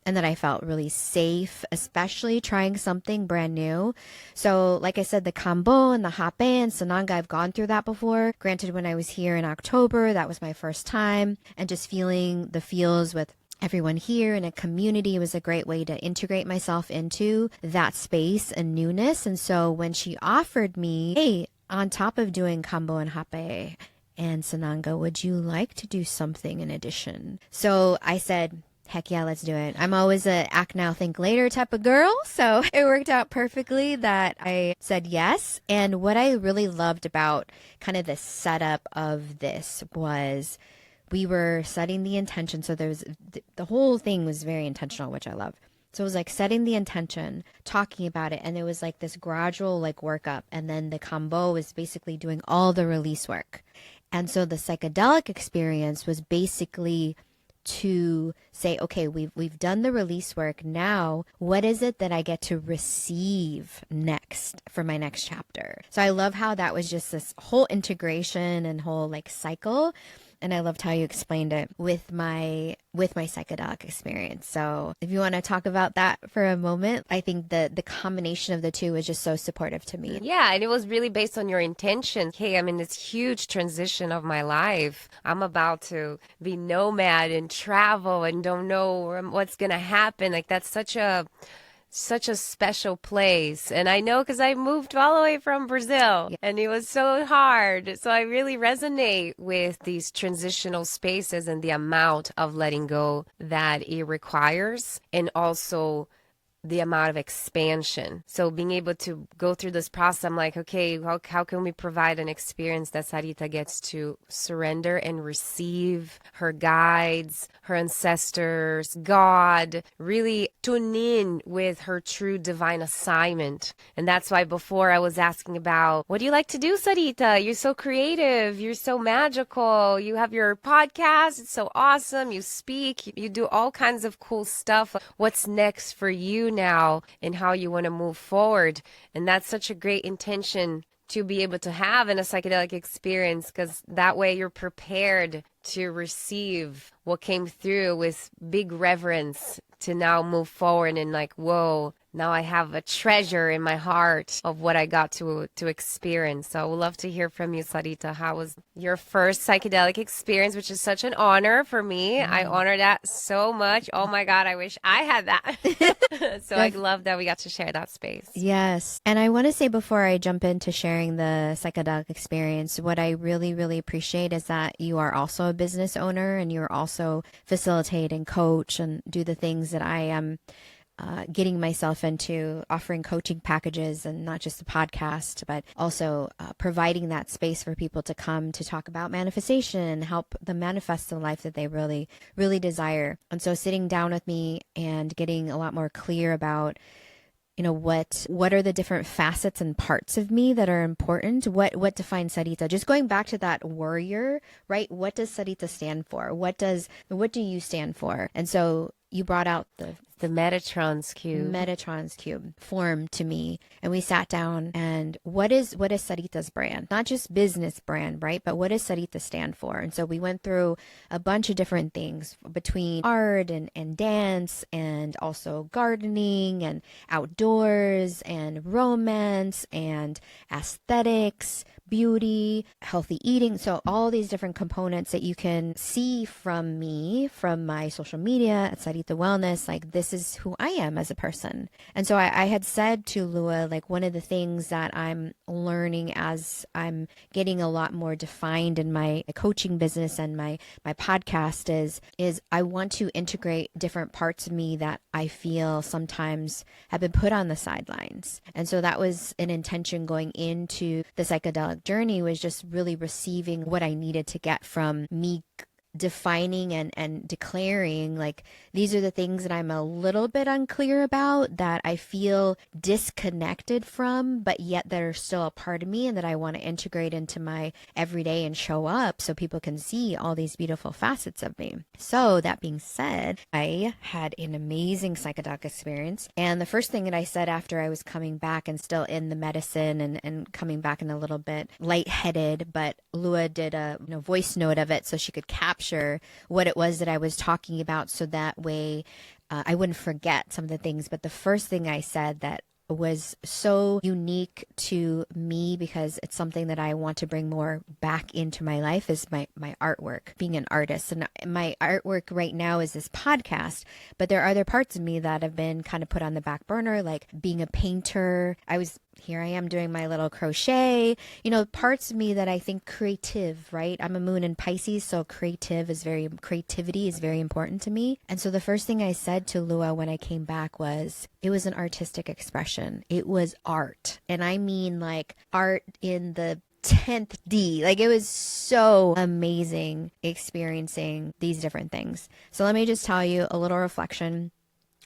S1: and that I felt really safe, especially trying something brand new. So like I said, the Kambo and the Hape and Sananga, I've gone through that before. Granted, when I was here in October, that was my first time. And just feeling the feels with everyone here in a community was a great way to integrate myself into that space and newness. And so when she offered me, hey, on top of doing Kambo and Hape and Sananga, would you like to do something in addition? So I said, heck yeah, let's do it. I'm always a act now, think later type of girl. So it worked out perfectly that I said yes. And what I really loved about kind of the setup of this was we were setting the intention. So there was the whole thing was very intentional, which I love. So it was like setting the intention, talking about it. And there was like this gradual like workup. And then the Kambo was basically doing all the release work. And so the psychedelic experience was basically to say, okay, we've done the release work. Now, what is it that I get to receive next for my next chapter? So I love how that was just this whole integration and whole like cycle. And I loved how you explained it with my psychedelic experience. So if you want to talk about that for a moment, I think the combination of the two is just so supportive to me.
S2: Yeah, and it was really based on your intention. Hey, I'm in this huge transition of my life. I'm about to be nomad and travel and don't know what's going to happen. Like that's such a special place. And I know because I moved all the way from Brazil and it was so hard. So I really resonate with these transitional spaces and the amount of letting go that it requires. And also the amount of expansion. So being able to go through this process, I'm like, okay, how can we provide an experience that Sarita gets to surrender and receive her guides, her ancestors, God, really tune in with her true divine assignment. And that's why before I was asking about, what do you like to do, Sarita? You're so creative. You're so magical. You have your podcast. It's so awesome. You speak. You do all kinds of cool stuff. What's next for you now and how you want to move forward? And that's such a great intention to be able to have in a psychedelic experience, because that way you're prepared to receive what came through with big reverence to now move forward and like, whoa, now I have a treasure in my heart of what I got to experience. So I would love to hear from you, Sarita. How was your first psychedelic experience, which is such an honor for me. I honor that so much. Oh my God, I wish I had that. So I love that we got to share that space.
S1: Yes. And I want to say before I jump into sharing the psychedelic experience, what I really, really appreciate is that you are also a business owner and you're also facilitate and coach and do the things that I am getting myself into, offering coaching packages and not just the podcast, but also providing that space for people to come to talk about manifestation and help them manifest the life that they really, really desire. And so sitting down with me and getting a lot more clear about, you know, what are the different facets and parts of me that are important? What defines Sarita? Just going back to that warrior, right? What does Sarita stand for? What do you stand for? And so you brought out the
S2: Metatron's cube.
S1: Metatron's cube form to me, and we sat down and what is Sarita's brand? Not just business brand, right? But what does Sarita stand for? And so we went through a bunch of different things between art and dance and also gardening and outdoors and romance and aesthetics, beauty, healthy eating. So all these different components that you can see from me, from my social media at Sarita Wellness, like this is who I am as a person. And so I had said to Lua, like one of the things that I'm learning as I'm getting a lot more defined in my coaching business and my podcast is I want to integrate different parts of me that I feel sometimes have been put on the sidelines. And so that was an intention going into the psychedelic journey, was just really receiving what I needed to get from me defining and declaring like these are the things that I'm a little bit unclear about, that I feel disconnected from, but yet they're still a part of me and that I want to integrate into my everyday and show up so people can see all these beautiful facets of me. So that being said, I had an amazing psychedelic experience. And the first thing that I said after I was coming back and still in the medicine and coming back in a little bit lightheaded, but Lua did a voice note of it so she could capture what it was that I was talking about, so that way I wouldn't forget some of the things. But the first thing I said that was so unique to me, because it's something that I want to bring more back into my life, is my artwork, being an artist. And my artwork right now is this podcast, but there are other parts of me that have been kind of put on the back burner, like being a painter. Here I am doing my little crochet, parts of me that I think creative, right? I'm a moon in Pisces, so creativity is very important to me. And so the first thing I said to Lua when I came back was, it was an artistic expression. It was art. And I mean like art in the 10th D. Like, it was so amazing experiencing these different things. So let me just tell you a little reflection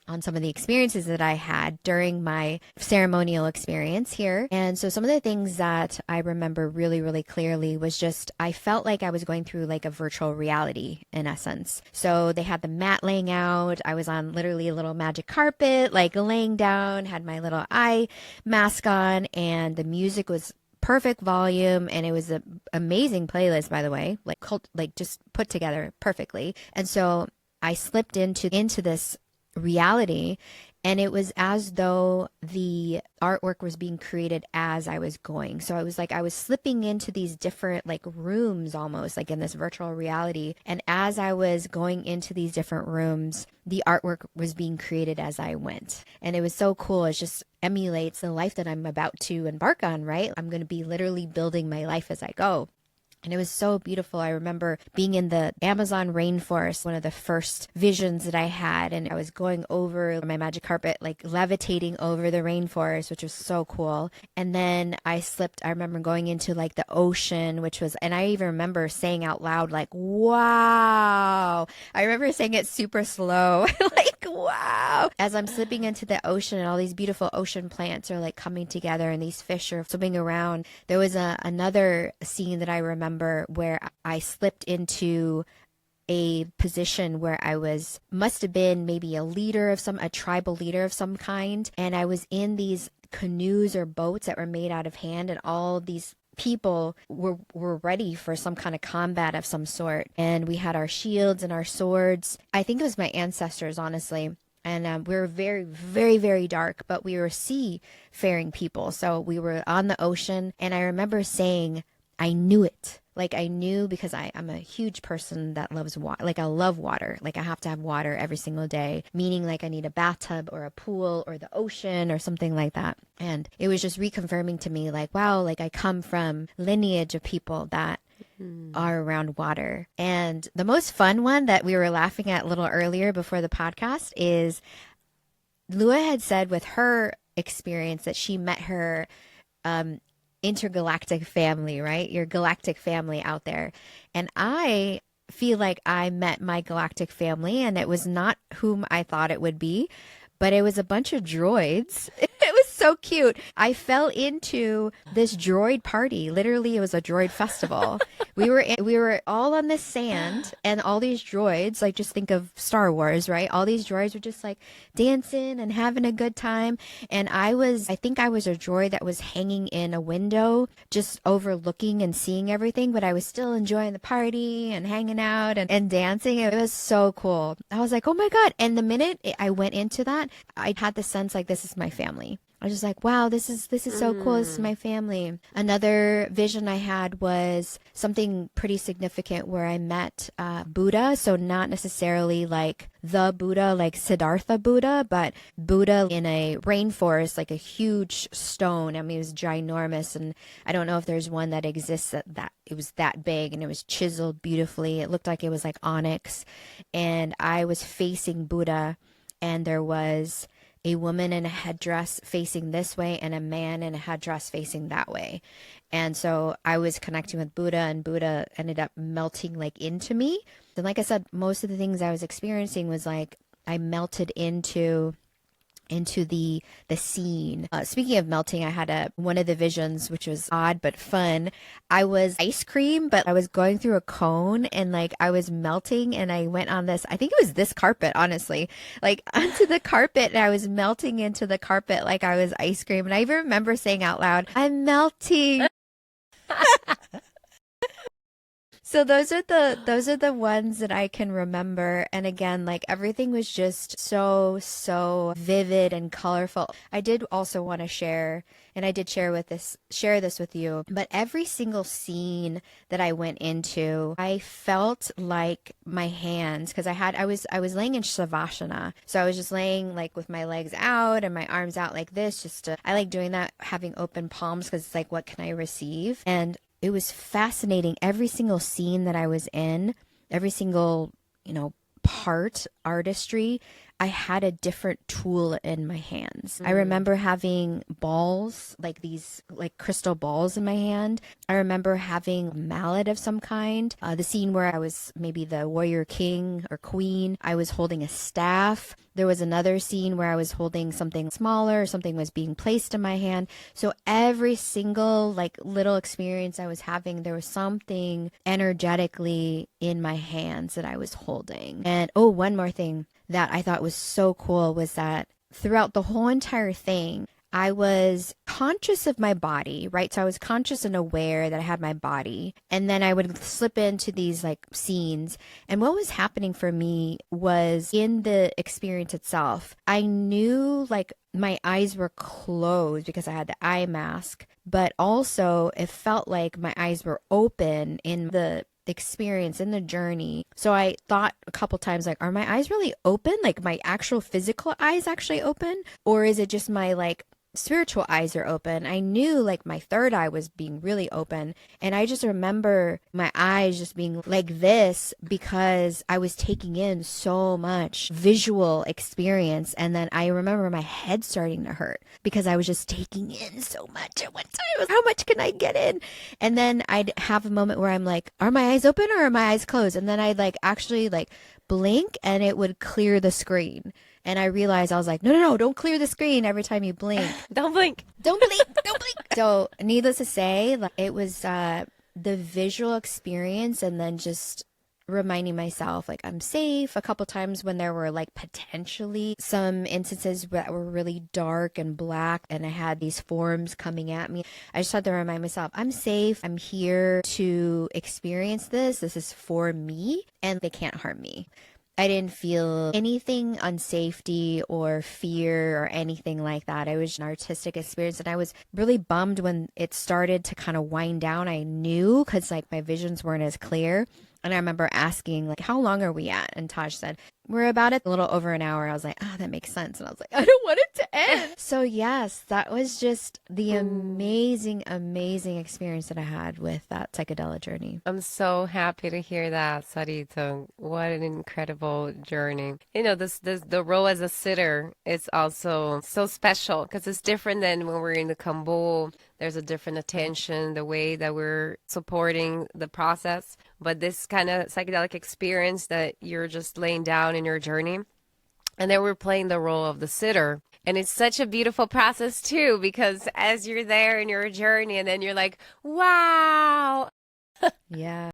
S1: on some of the experiences that I had during my ceremonial experience here. And so some of the things that I remember really, really clearly was just, I felt like I was going through like a virtual reality in essence. So they had the mat laying out. I was on literally a little magic carpet, like laying down, had my little eye mask on, and the music was perfect volume, and it was an amazing playlist, by the way, like just put together perfectly. And so I slipped into this reality, and it was as though the artwork was being created as I was going. So I was like, I was slipping into these different like rooms, almost like in this virtual reality. And as I was going into these different rooms, the artwork was being created as I went. And it was so cool. It just emulates the life that I'm about to embark on, right? I'm going to be literally building my life as I go. And it was so beautiful. I remember being in the Amazon rainforest, one of the first visions that I had. And I was going over my magic carpet, like levitating over the rainforest, which was so cool. And then I slipped. I remember going into like the ocean, which was, and I even remember saying out loud, like, wow. I remember saying it super slow, like, wow. As I'm slipping into the ocean and all these beautiful ocean plants are like coming together and these fish are swimming around. There was another scene that I remember where I slipped into a position where I must have been maybe a tribal leader of some kind. And I was in these canoes or boats that were made out of hand, and all of these people were ready for some kind of combat of some sort. And we had our shields and our swords. I think it was my ancestors, honestly. And we were very, very, very dark, but we were seafaring people. So we were on the ocean. And I remember saying, I knew it. Like I knew, because I'm a huge person that loves water. Like I love water. Like I have to have water every single day, meaning like I need a bathtub or a pool or the ocean or something like that. And it was just reconfirming to me like, wow, like I come from lineage of people that are around water. And the most fun one that we were laughing at a little earlier before the podcast is Lua had said with her experience that she met her intergalactic family, right? Your galactic family out there. And I feel like I met my galactic family, and it was not whom I thought it would be, but it was a bunch of droids. It was so cute. I fell into this droid party. Literally, it was a droid festival. We were all on this sand, and all these droids, like just think of Star Wars, right? All these droids were just like dancing and having a good time. And I think I was a droid that was hanging in a window, just overlooking and seeing everything, but I was still enjoying the party and hanging out and dancing. It was so cool. I was like, oh my God. And the minute I went into that, I had the sense like, this is my family. I was just like, wow, this is so cool. This is my family. Another vision I had was something pretty significant where I met Buddha. So not necessarily like the Buddha, like Siddhartha Buddha, but Buddha in a rainforest, like a huge stone. I mean, it was ginormous. And I don't know if there's one that exists that it was that big, and it was chiseled beautifully. It looked like it was like onyx. And I was facing Buddha, and there was a woman in a headdress facing this way and a man in a headdress facing that way. And so I was connecting with Buddha, and Buddha ended up melting like into me. And like I said, most of the things I was experiencing was like I melted into the scene. Speaking of melting, I had one of the visions, which was odd but fun. I was ice cream, but I was going through a cone, and like I was melting, and I went on this, I think it was this carpet, honestly, like onto the carpet, and I was melting into the carpet like I was ice cream. And I even remember saying out loud, I'm melting. So those are the ones that I can remember. And again, like everything was just so vivid and colorful. I did also want to share, and I did share this with you, but every single scene that I went into, I felt like my hands, because I was laying in Shavasana. So I was just laying like with my legs out and my arms out like this, I like doing that, having open palms, because it's like, what can I receive? And it was fascinating. Every single scene that I was in, every single, part, artistry, I had a different tool in my hands. I remember having balls, like these like crystal balls in my hand. I remember having a mallet of some kind. The scene where I was maybe the warrior king or queen, I was holding a staff. There was another scene where I was holding something smaller, something was being placed in my hand. So every single like little experience I was having, there was something energetically in my hands that I was holding. And oh, one more thing that I thought was so cool was that throughout the whole entire thing, I was conscious of my body, right? So I was conscious and aware that I had my body. And then I would slip into these like scenes. And what was happening for me was in the experience itself, I knew like my eyes were closed because I had the eye mask, but also it felt like my eyes were open in the experience, in the journey. So I thought a couple times, like, are my eyes really open? Like my actual physical eyes actually open? Or is it just my like spiritual eyes are open. I knew like my third eye was being really open. And I just remember my eyes just being like this because I was taking in so much visual experience. And then I remember my head starting to hurt because I was just taking in so much at one time. How much can I get in? And then I'd have a moment where I'm like, are my eyes open or are my eyes closed? And then I'd like actually like blink and it would clear the screen. And I realized I was like, no, no, no, don't clear the screen every time you blink.
S2: Don't blink.
S1: Don't blink, don't blink. So, needless to say, like, it was the visual experience and then just reminding myself like I'm safe. A couple times when there were like potentially some instances that were really dark and black and I had these forms coming at me, I just had to remind myself I'm safe. I'm here to experience this. This is for me and they can't harm me. I didn't feel anything unsafety or fear or anything like that. It was an artistic experience and I was really bummed when it started to kind of wind down. I knew because like my visions weren't as clear. And I remember asking like, how long are we at? And Taj said, we're about a little over an hour. I was like, oh, that makes sense. And I was like, I don't want it to end. So yes, that was just the amazing, amazing experience that I had with that psychedelic journey.
S2: I'm so happy to hear that, Sarita. What an incredible journey. You know, the role as a sitter is also so special because it's different than when we're in the Kambo. There's a different attention, the way that we're supporting the process. But this kind of psychedelic experience that you're just laying down in your journey, and then we're playing the role of the sitter. And it's such a beautiful process too, because as you're there in your journey and then you're like, wow.
S1: Yeah.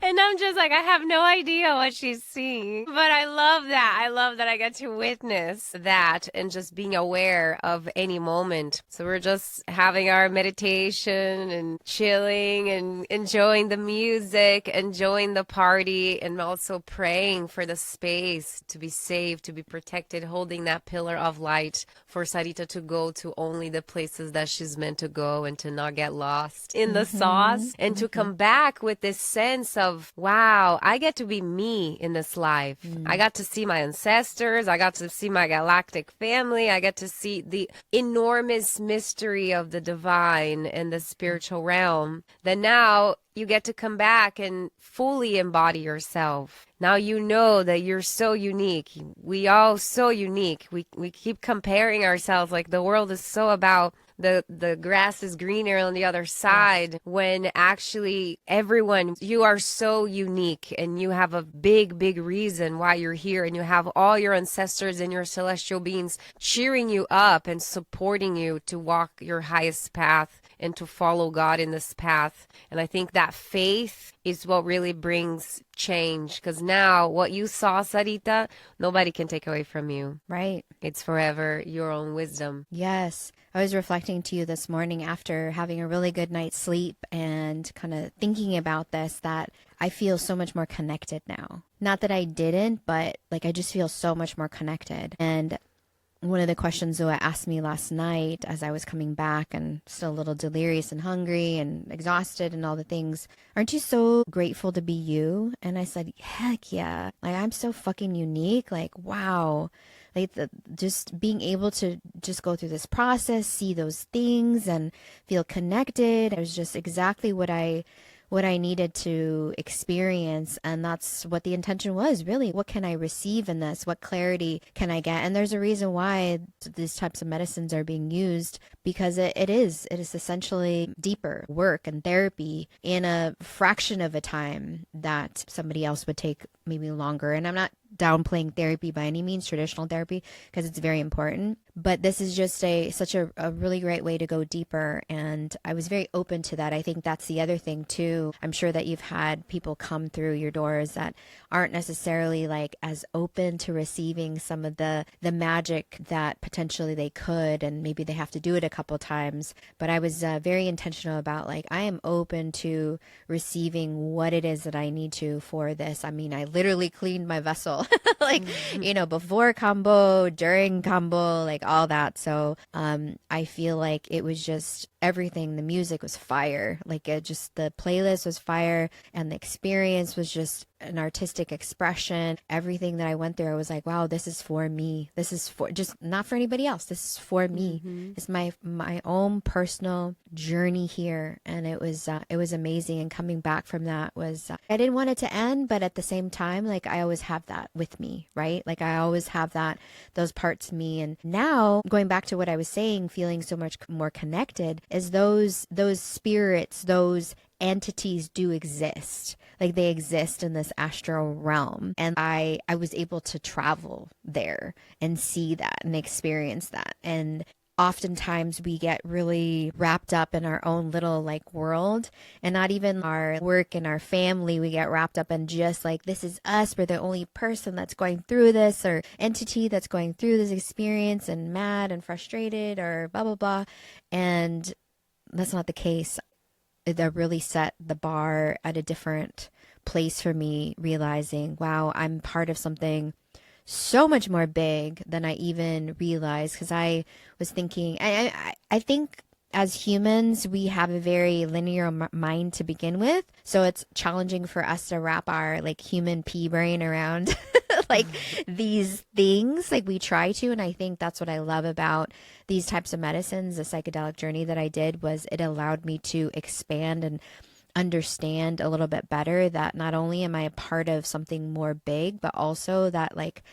S2: And I'm just like, I have no idea what she's seeing. But I love that. I love that I get to witness that and just being aware of any moment. So we're just having our meditation and chilling and enjoying the music, enjoying the party, and also praying for the space to be safe, to be protected, holding that pillar of light for Sarita to go to only the places that she's meant to go and to not get lost in the sauce and to come back with this sense of, wow, I get to be me in this life. I got to see my ancestors. I got to see my galactic family. I get to see the enormous mystery of the divine and the spiritual realm. That now you get to come back and fully embody yourself. Now you know that you're so unique. We all so unique. We keep comparing ourselves like the world is so about the grass is greener on the other side, when actually everyone, you are so unique and you have a big, big reason why you're here, and you have all your ancestors and your celestial beings cheering you up and supporting you to walk your highest path and to follow God in this path. And I think that faith is what really brings change, because now what you saw, Sarita, nobody can take away from you.
S1: Right.
S2: It's forever your own wisdom.
S1: Yes. I was reflecting to you this morning after having a really good night's sleep and kind of thinking about this, that I feel so much more connected now. Not that I didn't, but like I just feel so much more connected. And one of the questions Zoa asked me last night as I was coming back and still a little delirious and hungry and exhausted and all the things, aren't you so grateful to be you? And I said, heck yeah. Like, I'm so fucking unique. Like, wow. Like just being able to just go through this process, see those things and feel connected. It was just exactly what I needed to experience. And that's what the intention was, really. What can I receive in this? What clarity can I get? And there's a reason why these types of medicines are being used, because it is essentially deeper work and therapy in a fraction of a time that somebody else would take maybe longer. And I'm not downplaying therapy by any means, traditional therapy, because it's very important. But this is just such a really great way to go deeper. And I was very open to that. I think that's the other thing too. I'm sure that you've had people come through your doors that aren't necessarily like as open to receiving some of the magic that potentially they could, and maybe they have to do it a couple times. But I was very intentional about like, I am open to receiving what it is that I need to for this. I mean, I literally cleaned my vessel like, before Kambo, during Kambo, like all that. So I feel like it was just everything. The music was fire. Like just the playlist this was fire, and the experience was just an artistic expression. Everything that I went through, I was like, wow, this is for me. This is for just not for anybody else. This is for me. It's my own personal journey here, and it was amazing. And coming back from that was I didn't want it to end, but at the same time, like I always have that with me, right? Like I always have those parts of me. And now going back to what I was saying, feeling so much more connected, is those spirits, those entities do exist. Like they exist in this astral realm, and I was able to travel there and see that and experience that. And oftentimes we get really wrapped up in our own little like world, and not even our work and our family. We get wrapped up in just like, this is us, we're the only person that's going through this, or entity that's going through this experience, and mad and frustrated or blah blah blah. And that's not the case. That really set the bar at a different place for me, realizing, wow, I'm part of something so much more big than I even realized. Because I was thinking, I think as humans, we have a very linear mind to begin with. So it's challenging for us to wrap our like human pea brain around like these things. Like we try to. And I think that's what I love about these types of medicines. The psychedelic journey that I did was it allowed me to expand and understand a little bit better that not only am I a part of something more big, but also that like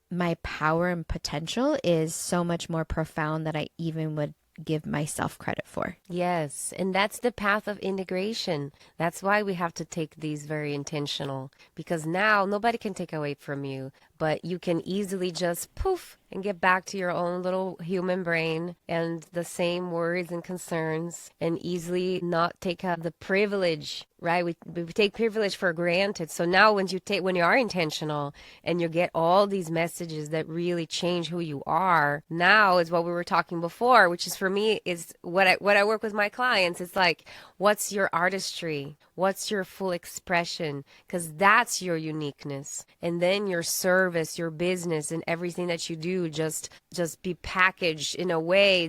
S1: my power and potential is so much more profound than I even would give myself credit for.
S2: Yes, and that's the path of integration. That's why we have to take these very intentional, because now nobody can take away from you, but you can easily just poof and get back to your own little human brain and the same worries and concerns, and easily not take the privilege, right? We take privilege for granted. So now when you are intentional and you get all these messages that really change who you are, now is what we were talking before, which is for me is what I work with my clients. It's like, what's your artistry? What's your full expression? Because that's your uniqueness. And then your service, your business, and everything that you do just be packaged in a way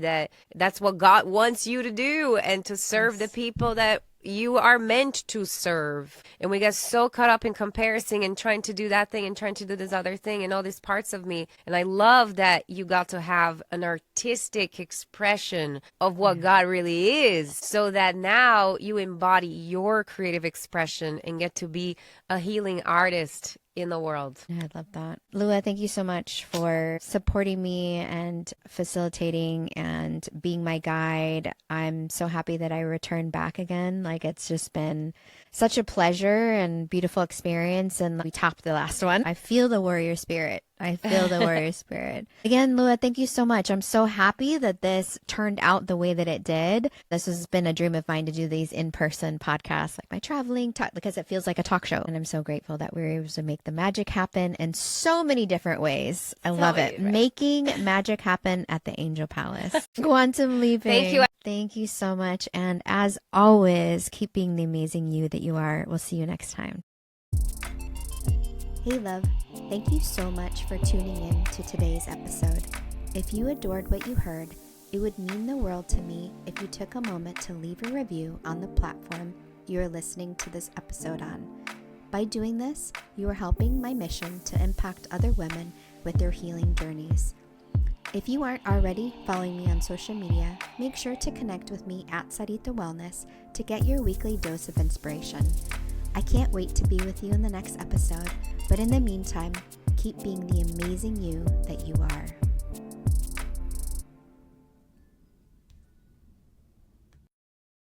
S2: that's what God wants you to do, and to serve the people that you are meant to serve. And we get so caught up in comparison and trying to do that thing and trying to do this other thing and all these parts of me. And I love that you got to have an artistic expression of what God really is, so that now you embody your creative expression and get to be a healing artist in the world.
S1: I love that. Lua, thank you so much for supporting me and facilitating and being my guide. I'm so happy that I returned back again. Like, it's just been such a pleasure and beautiful experience. And we topped the last one. I feel the warrior spirit. I feel the warrior spirit. Again, Lua, thank you so much. I'm so happy that this turned out the way that it did. This has been a dream of mine to do these in-person podcasts, like my traveling talk, because it feels like a talk show. And I'm so grateful that we were able to make the magic happen in so many different ways. I love it. Right. Making magic happen at the Angel Palace. Quantum leaping.
S2: Thank you.
S1: Thank you so much. And as always, keep being the amazing you that you are. We'll see you next time. Hey, love. Thank you so much for tuning in to today's episode. If you adored what you heard, it would mean the world to me if you took a moment to leave a review on the platform you are listening to this episode on. By doing this, you are helping my mission to impact other women with their healing journeys. If you aren't already following me on social media, make sure to connect with me at Sarita Wellness to get your weekly dose of inspiration. I can't wait to be with you in the next episode, but in the meantime, keep being the amazing you that you are.